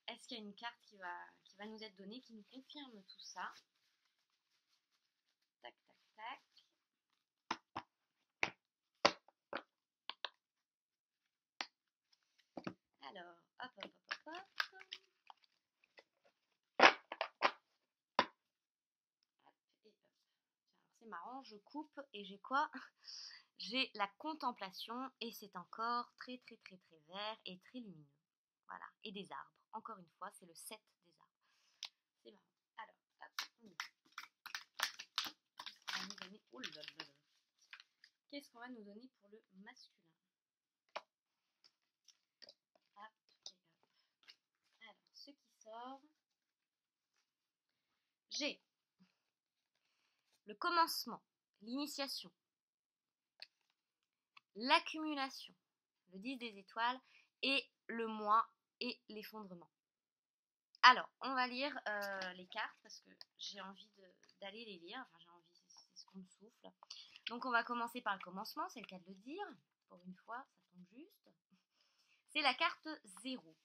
Est-ce qu'il y a une carte qui va nous être donnée, qui nous confirme tout ça? Tac, tac, tac. Alors, hop, hop, hop, hop, hop. C'est marrant, je coupe et j'ai quoi? J'ai la contemplation et c'est encore très très très très vert et très lumineux. Voilà, et des arbres. Encore une fois, c'est le 7 des arbres. C'est marrant. Alors, hop. Oh là là là. Qu'est-ce qu'on va nous donner pour le masculin? Hop et hop. Alors, ce qui sort, j'ai le commencement, l'initiation, l'accumulation, le 10 des étoiles, et le moi et l'effondrement. Alors, on va lire les cartes parce que j'ai envie d'aller les lire. Enfin, j'ai envie, c'est ce qu'on me souffle. Donc, on va commencer par le commencement, c'est le cas de le dire. Pour une fois, ça tombe juste. C'est la carte 0.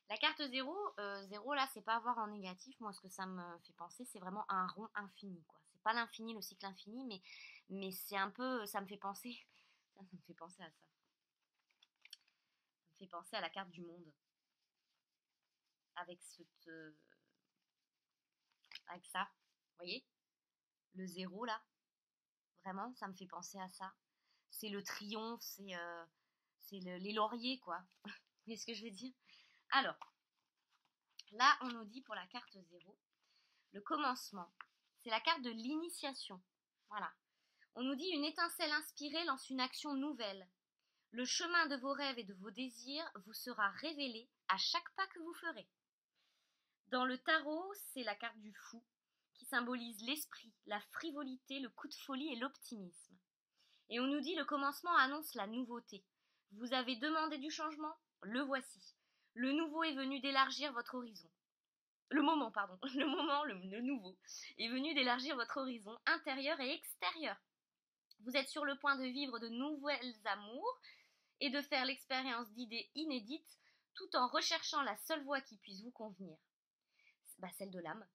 La carte 0, 0 là, c'est pas à voir en négatif. Moi, ce que ça me fait penser, c'est vraiment un rond infini, quoi. C'est pas l'infini, le cycle infini, mais c'est un peu, ça me fait penser, ça me fait penser à ça. Ça me fait penser à la carte du monde. Avec avec ça, vous voyez? Le 0 là, vraiment, ça me fait penser à ça. C'est le triomphe, c'est les lauriers, quoi. Vous voyez ce que je veux dire? Alors, là, on nous dit pour la carte 0, le commencement. C'est la carte de l'initiation. Voilà. On nous dit une étincelle inspirée lance une action nouvelle. Le chemin de vos rêves et de vos désirs vous sera révélé à chaque pas que vous ferez. Dans le tarot, c'est la carte du fou qui symbolise l'esprit, la frivolité, le coup de folie et l'optimisme. Et on nous dit le commencement annonce la nouveauté. Vous avez demandé du changement? Le voici. Le nouveau est venu d'élargir votre horizon. Le moment, le nouveau, est venu d'élargir votre horizon intérieur et extérieur. Vous êtes sur le point de vivre de nouvelles amours et de faire l'expérience d'idées inédites tout en recherchant la seule voie qui puisse vous convenir. Celle de l'âme.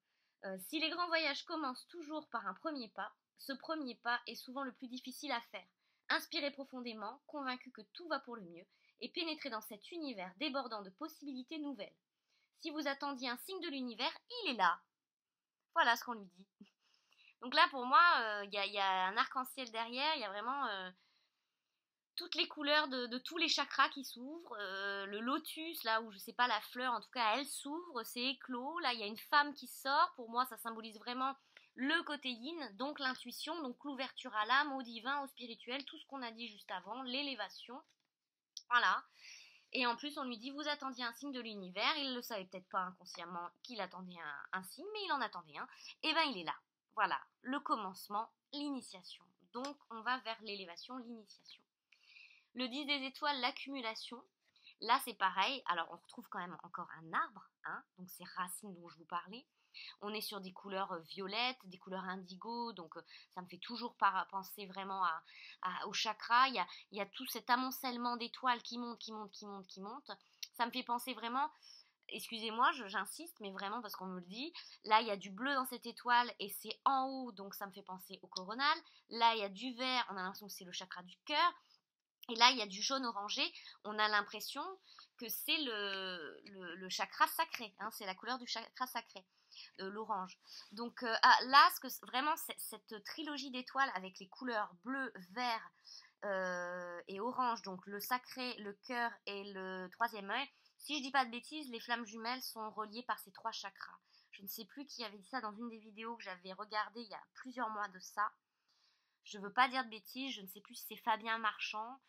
Si les grands voyages commencent toujours par un premier pas, ce premier pas est souvent le plus difficile à faire. Inspirez profondément, convaincu que tout va pour le mieux, et pénétrez dans cet univers débordant de possibilités nouvelles. Si vous attendiez un signe de l'univers, il est là. Voilà ce qu'on lui dit. Donc là, pour moi, il y a un arc-en-ciel derrière, il y a vraiment toutes les couleurs de tous les chakras qui s'ouvrent. Le lotus, là où je sais pas la fleur, en tout cas elle s'ouvre, c'est éclos. Là il y a une femme qui sort. Pour moi ça symbolise vraiment le côté yin, donc l'intuition, donc l'ouverture à l'âme, au divin, au spirituel, tout ce qu'on a dit juste avant, l'élévation. Voilà. Et en plus on lui dit vous attendiez un signe de l'univers. Il ne le savait peut-être pas inconsciemment qu'il attendait un signe, mais il en attendait un. Et ben il est là. Voilà, le commencement, l'initiation. Donc on va vers l'élévation, l'initiation. Le 10 des étoiles, l'accumulation. Là, c'est pareil. Alors, on retrouve quand même encore un arbre, hein, donc ces racines dont je vous parlais. On est sur des couleurs violettes, des couleurs indigo, donc ça me fait toujours penser vraiment au chakra. Il y a tout cet amoncellement d'étoiles qui monte, qui monte, qui monte, qui monte. Ça me fait penser vraiment, excusez-moi, j'insiste, mais vraiment parce qu'on me le dit. Là, il y a du bleu dans cette étoile et c'est en haut, donc ça me fait penser au coronal. Là, il y a du vert, on a l'impression que c'est le chakra du cœur. Et là, il y a du jaune orangé. On a l'impression que c'est le chakra sacré. Hein, c'est la couleur du chakra sacré, l'orange. Donc là, vraiment, cette trilogie d'étoiles avec les couleurs bleu, vert et orange, donc le sacré, le cœur et le troisième œil. Si je dis pas de bêtises, les flammes jumelles sont reliées par ces trois chakras. Je ne sais plus qui avait dit ça dans une des vidéos que j'avais regardées il y a plusieurs mois de ça. Je veux pas dire de bêtises, je ne sais plus si c'est Fabien Marchand.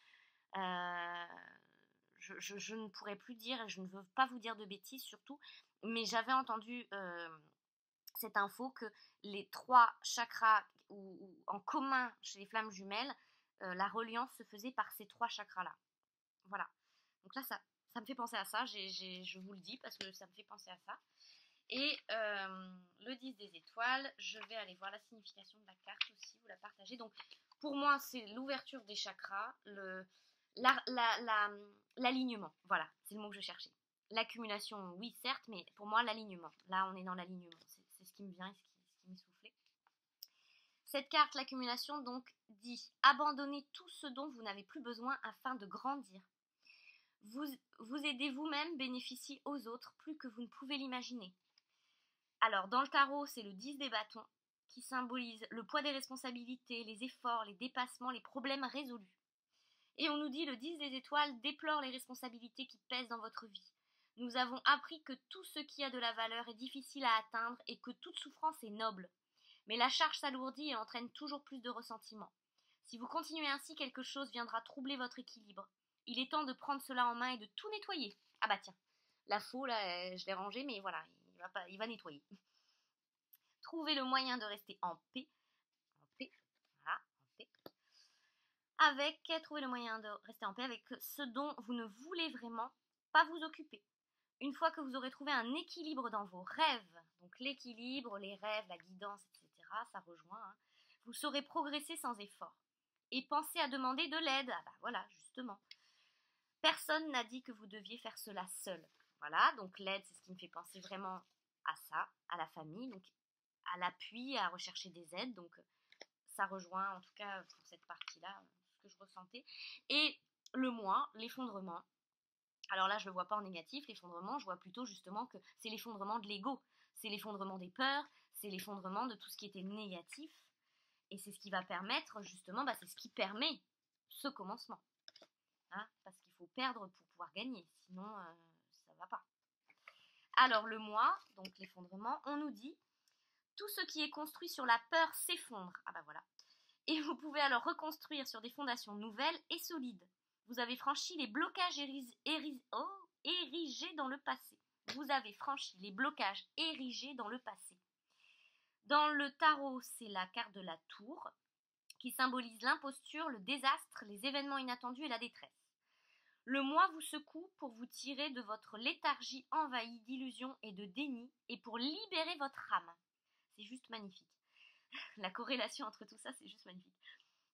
Je ne pourrais plus dire, et je ne veux pas vous dire de bêtises surtout, mais j'avais entendu cette info que les 3 chakras en commun chez les flammes jumelles, la reliance se faisait par ces 3 chakras-là. Voilà. Donc là, ça me fait penser à ça, je vous le dis parce que ça me fait penser à ça. Et le 10 des étoiles, je vais aller voir la signification de la carte aussi, vous la partagez. Donc pour moi, c'est l'ouverture des chakras, l'alignement. Voilà, c'est le mot que je cherchais. L'accumulation, oui, certes, mais pour moi, l'alignement. Là, on est dans l'alignement. C'est ce qui me vient et ce qui m'est soufflé. Cette carte, l'accumulation, donc, dit abandonnez tout ce dont vous n'avez plus besoin afin de grandir. Vous aidez vous-même, bénéficiez aux autres plus que vous ne pouvez l'imaginer. Alors, dans le tarot, c'est le 10 des bâtons qui symbolise le poids des responsabilités, les efforts, les dépassements, les problèmes résolus. Et on nous dit le 10 des étoiles déplore les responsabilités qui pèsent dans votre vie. Nous avons appris que tout ce qui a de la valeur est difficile à atteindre et que toute souffrance est noble. Mais la charge s'alourdit et entraîne toujours plus de ressentiment. Si vous continuez ainsi, quelque chose viendra troubler votre équilibre. Il est temps de prendre cela en main et de tout nettoyer. Ah bah tiens, la faux là, je l'ai rangée, mais voilà, il va nettoyer. Trouvez le moyen de rester en paix. Voilà, en paix. Trouver le moyen de rester en paix avec ce dont vous ne voulez vraiment pas vous occuper. Une fois que vous aurez trouvé un équilibre dans vos rêves, donc l'équilibre, les rêves, la guidance, etc., ça rejoint, hein, vous saurez progresser sans effort. Et pensez à demander de l'aide. Ah bah voilà, justement. Personne n'a dit que vous deviez faire cela seul. Voilà, donc l'aide, c'est ce qui me fait penser vraiment à ça, à la famille, donc à l'appui, à rechercher des aides. Donc ça rejoint, en tout cas pour cette partie-là, ce que je ressentais. Et le moi, l'effondrement. Alors là, je ne le vois pas en négatif, l'effondrement, je vois plutôt justement que c'est l'effondrement de l'ego, c'est l'effondrement des peurs, c'est l'effondrement de tout ce qui était négatif, et c'est ce qui va permettre justement, c'est ce qui permet ce commencement. Hein, parce qu'il faut perdre pour pouvoir gagner, sinon ça ne va pas. Alors le moi, donc l'effondrement, on nous dit, tout ce qui est construit sur la peur s'effondre. Ah bah voilà. Et vous pouvez alors reconstruire sur des fondations nouvelles et solides. Vous avez franchi les blocages érigés dans le passé. Vous avez franchi les blocages érigés dans le passé. Dans le tarot, c'est la carte de la tour qui symbolise l'imposture, le désastre, les événements inattendus et la détresse. Le moi vous secoue pour vous tirer de votre léthargie envahie d'illusions et de déni et pour libérer votre âme. C'est juste magnifique. La corrélation entre tout ça, c'est juste magnifique.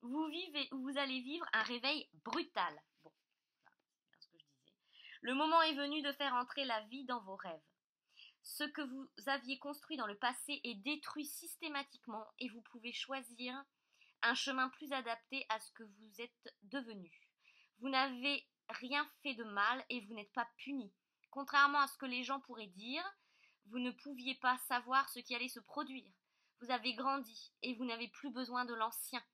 Vous allez vivre un réveil brutal. Bon, c'est bien ce que je disais. Le moment est venu de faire entrer la vie dans vos rêves. Ce que vous aviez construit dans le passé est détruit systématiquement et vous pouvez choisir un chemin plus adapté à ce que vous êtes devenu. Vous n'avez rien fait de mal et vous n'êtes pas puni. Contrairement à ce que les gens pourraient dire, vous ne pouviez pas savoir ce qui allait se produire. Vous avez grandi et vous n'avez plus besoin de l'ancien.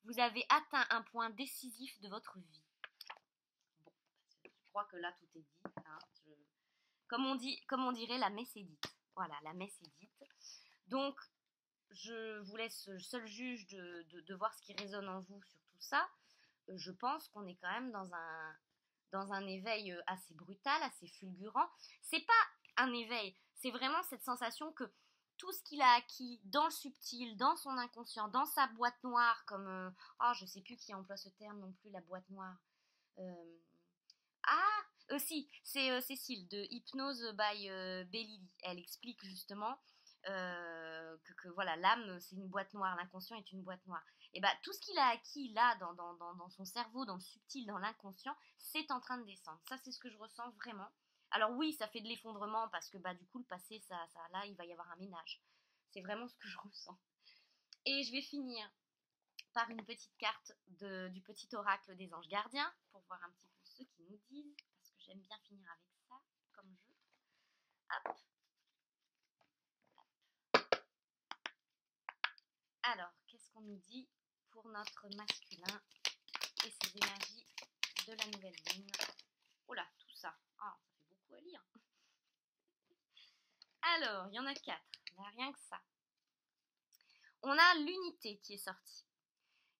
Vous avez atteint un point décisif de votre vie. Bon, je crois que là tout est dit. Hein. Comme on dirait, la messe est dite. Voilà, la messe est dite. Donc, je vous laisse seul juge de voir ce qui résonne en vous sur tout ça. Je pense qu'on est quand même dans un éveil assez brutal, assez fulgurant. C'est pas un éveil, c'est vraiment cette sensation que tout ce qu'il a acquis dans le subtil, dans son inconscient, dans sa boîte noire, comme je sais plus qui emploie ce terme non plus, la boîte noire. Si, c'est Cécile de Hypnose by Bellili. Elle explique justement que voilà, l'âme c'est une boîte noire, l'inconscient est une boîte noire. Et tout ce qu'il a acquis là dans son cerveau, dans le subtil, dans l'inconscient, c'est en train de descendre. Ça, c'est ce que je ressens vraiment. Alors oui, ça fait de l'effondrement parce que du coup le passé, ça là, il va y avoir un ménage. C'est vraiment ce que je ressens. Et je vais finir par une petite carte du petit oracle des anges gardiens pour voir un petit peu ce qu'ils nous disent, parce que j'aime bien finir avec ça comme jeu. Hop. Alors, qu'est-ce qu'on nous dit pour notre masculin et ses énergies de la nouvelle lune? Oh là, tout ça. Ça fait beaucoup à lire. Alors, il y en a 4. Rien que ça. On a l'unité qui est sortie.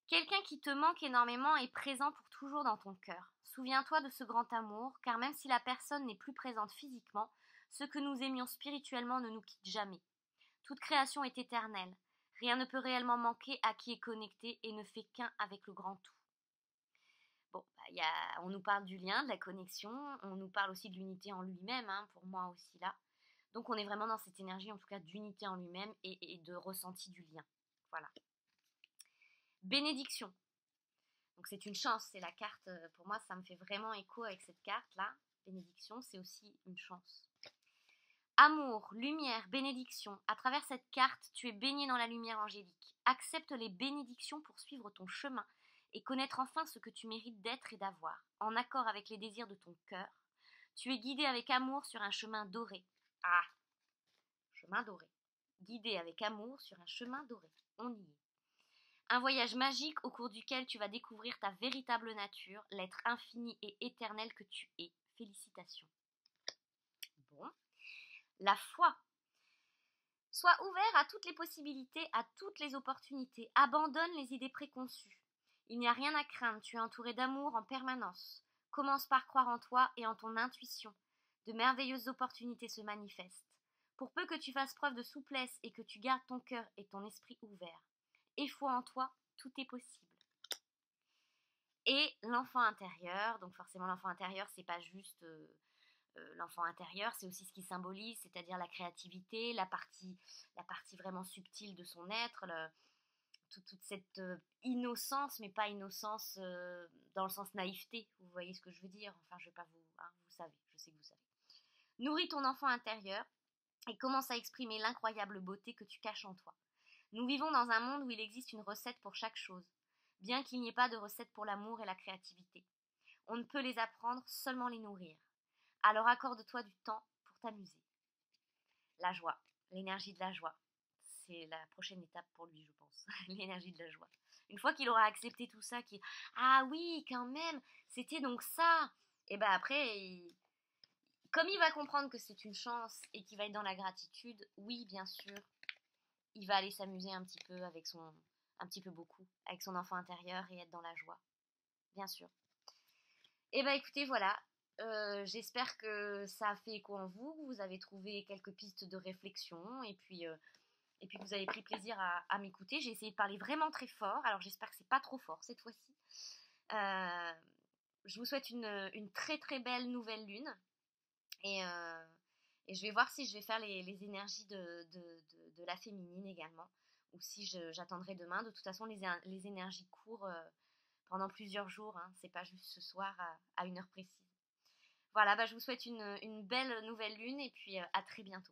Quelqu'un qui te manque énormément est présent pour toujours dans ton cœur. Souviens-toi de ce grand amour, car même si la personne n'est plus présente physiquement, ce que nous aimions spirituellement ne nous quitte jamais. Toute création est éternelle. Rien ne peut réellement manquer à qui est connecté et ne fait qu'un avec le grand tout. Bon, bah, on nous parle du lien, de la connexion, on nous parle aussi de l'unité en lui-même, hein, pour moi aussi là. Donc on est vraiment dans cette énergie, en tout cas, d'unité en lui-même et de ressenti du lien. Voilà. Bénédiction. Donc c'est une chance, c'est la carte, pour moi ça me fait vraiment écho avec cette carte-là. Bénédiction, c'est aussi une chance. Amour, lumière, bénédiction. À travers cette carte, tu es baigné dans la lumière angélique. Accepte les bénédictions pour suivre ton chemin et connaître enfin ce que tu mérites d'être et d'avoir, en accord avec les désirs de ton cœur. Tu es guidé avec amour sur un chemin doré. Ah, chemin doré. Guidé avec amour sur un chemin doré. On y est. Un voyage magique au cours duquel tu vas découvrir ta véritable nature, l'être infini et éternel que tu es. Félicitations. Bon. La foi. Sois ouvert à toutes les possibilités, à toutes les opportunités. Abandonne les idées préconçues. Il n'y a rien à craindre, tu es entouré d'amour en permanence. Commence par croire en toi et en ton intuition. De merveilleuses opportunités se manifestent. Pour peu que tu fasses preuve de souplesse et que tu gardes ton cœur et ton esprit ouverts. Et foi en toi, tout est possible. Et l'enfant intérieur, donc forcément l'enfant intérieur, c'est pas juste l'enfant intérieur, c'est aussi ce qui symbolise, c'est-à-dire la créativité, la partie vraiment subtile de son être, toute cette innocence, mais pas innocence dans le sens naïveté, vous voyez ce que je veux dire, enfin je vais pas vous, hein, vous savez, je sais que vous savez. Nourris ton enfant intérieur et commence à exprimer l'incroyable beauté que tu caches en toi. Nous vivons dans un monde où il existe une recette pour chaque chose, bien qu'il n'y ait pas de recette pour l'amour et la créativité. On ne peut les apprendre, seulement les nourrir. Alors accorde-toi du temps pour t'amuser. La joie, l'énergie de la joie. C'est la prochaine étape pour lui, je pense. L'énergie de la joie. Une fois qu'il aura accepté tout ça, ah oui, quand même, c'était donc ça. Et ben après, comme il va comprendre que c'est une chance et qu'il va être dans la gratitude, oui, bien sûr, il va aller s'amuser un petit peu un petit peu beaucoup, avec son enfant intérieur et être dans la joie. Bien sûr. Et ben écoutez, voilà. J'espère que ça a fait écho en vous. Vous avez trouvé quelques pistes de réflexion et puis vous avez pris plaisir à m'écouter. J'ai essayé de parler vraiment très fort. Alors j'espère que c'est pas trop fort cette fois-ci. Euh, je vous souhaite une très très belle nouvelle lune et, euh, et je vais voir si je vais faire les énergies de la féminine également ou si j'attendrai demain. De toute façon, les énergies courent pendant plusieurs jours. Hein. C'est pas juste ce soir à une heure précise. Voilà, bah, je vous souhaite une belle nouvelle lune et puis à très bientôt.